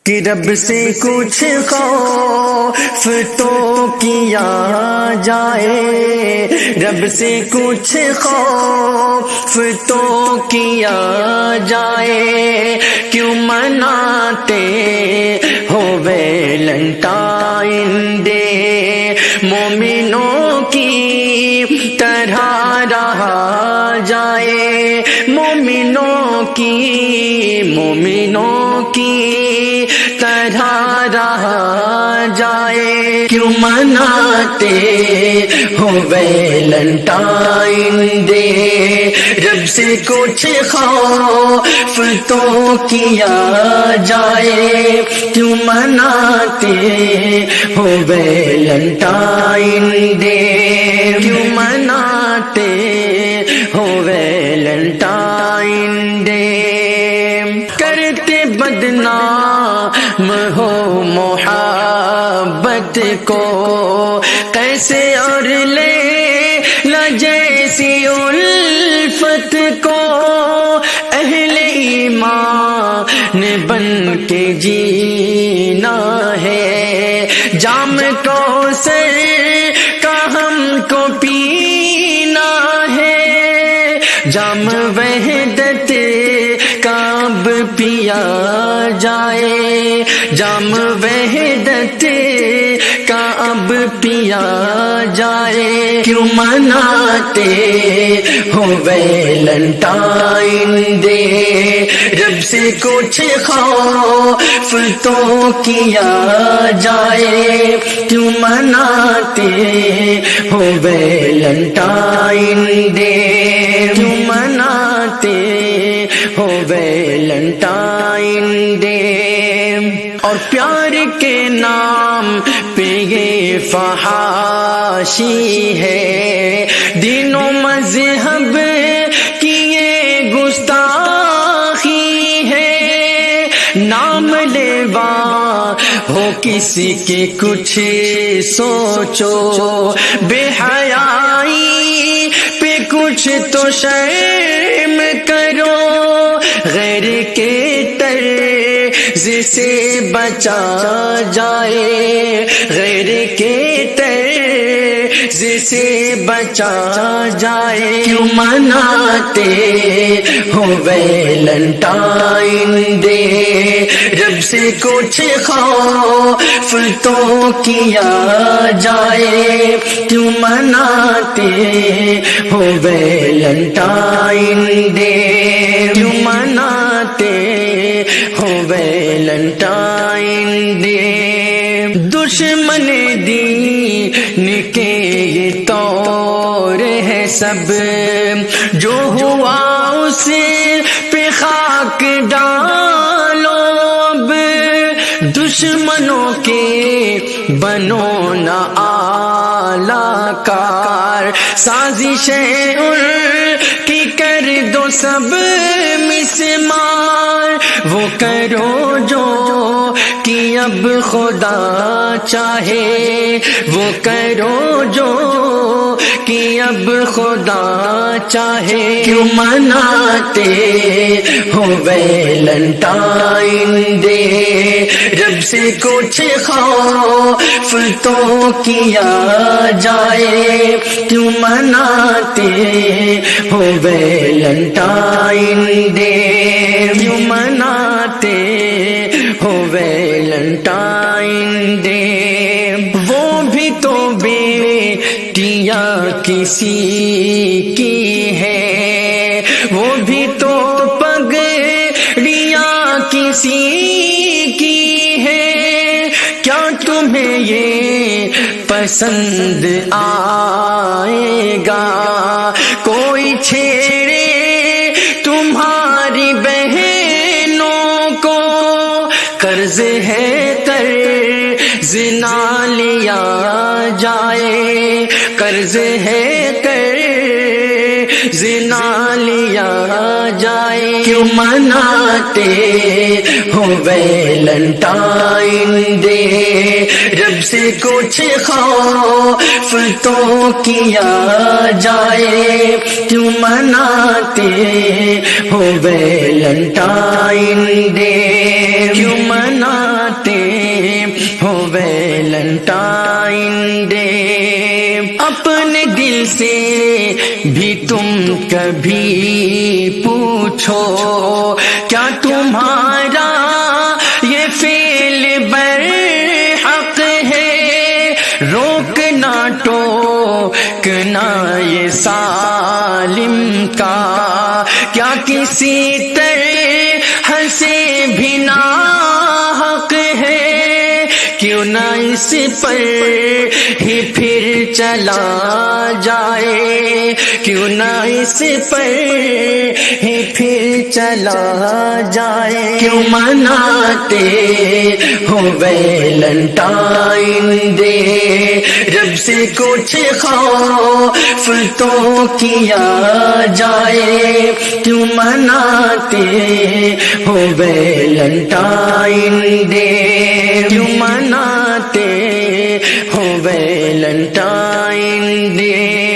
کہ رب سے کچھ خوف تو کیا جائے، رب سے کچھ خوف تو کیا جائے، کیوں مناتے ہو ویلنٹائن ڈے، مومنوں کی طرح رہا جائے، مومنوں کی طرح رہا جائے، کیوں مناتے ہو ویلنٹائن ڈے، رب سے کچھ خوف تو کیا جائے، کیوں مناتے ہو ویلنٹائن ڈے، کیوں مناتے ہو ویلنٹائن ڈے، کرتے بدنام ہو محبت کو، کیسے اور لے جیسی الفت کو، اہل ایمان بن کے جینا ہے، جام کوثر کا ہم کو پینا ہے، جام وحدت کا اب پیا جائے، جام وحدت کا اب پیا جائے، کیوں مناتے ہو ویلنٹائن ڈے، رب سے کچھ خوف تو کیا جائے، کیوں مناتے ہو ویلنٹائن ڈے، کیوں مناتے ہو ویلنٹائن ڈے، اور پیار کے نام پہ یہ فحاشی ہے، دین و مذہب کی یہ گستاخی ہے، نام لیوا ہو کسی کے کچھ سوچو، بے حیائی پہ کچھ تو شرم کرو، غیر کے طرز سے بچا جائے، غیر کے طرز سے بچا جائے، کیوں مناتے ہو ویلنٹائن ڈے، رب سے کچھ خوف تو کیا جائے، کیوں مناتے ہو ویلنٹائن ڈے، کیوں مناتے ہو ویلنٹائن ڈے، دشمن دین کے یہ طور ہے سب، جو ہوا اس پہ خاک ڈالو اب، دشمنوں کے بنو نہ آلہ کار، سازشیں ان کی کر دو سب مسمار، وہ کرو جو کہ اب خدا چاہے، وہ کرو جو کہ اب خدا چاہے، کیوں مناتے ہو ویلنٹائن ڈے، رب سے کچھ خوف تو کیا جائے، کیوں مناتے ہو ویلنٹائن ڈے، کیوں مناتے ہو ویلنٹائن ڈے، وہ بھی تو بیٹیاں کسی کی ہے، وہ بھی تو پگڑیاں کسی کی ہے، کیا تمہیں یہ پسند آئے گا کوئی چھیڑے تمہاری بہنوں کو، قرض ہے قرض نہ لیا جائے، قرض ہے قرض زنا لیا جائے، کیوں مناتے ہو ویلنٹائن ڈے، رب سے کچھ خوف تو کیا جائے، کیوں مناتے ہو ویلنٹائن ڈے، کیوں مناتے ہو ویلنٹائن ڈے۔ اپنے دل سے بھی تم کبھی پوچھو، کیا تمہارا یہ فعل برحق ہے؟ روکنا ٹوکنا یہ سالم کا کیا کسی طرح سے بھی ناحق ہے؟ کیوں نہ اس پر ہی پھر چلا جائے، کیوں نہ اس پر ہی پھر چلا جائے، کیوں مناتے ہو ویلنٹائن ڈے، رب سے کچھ خوف تو کیا جائے، کیوں مناتے ہو ویلنٹائن ڈے، کیوں مناتے ہو ویلنٹائن ڈے۔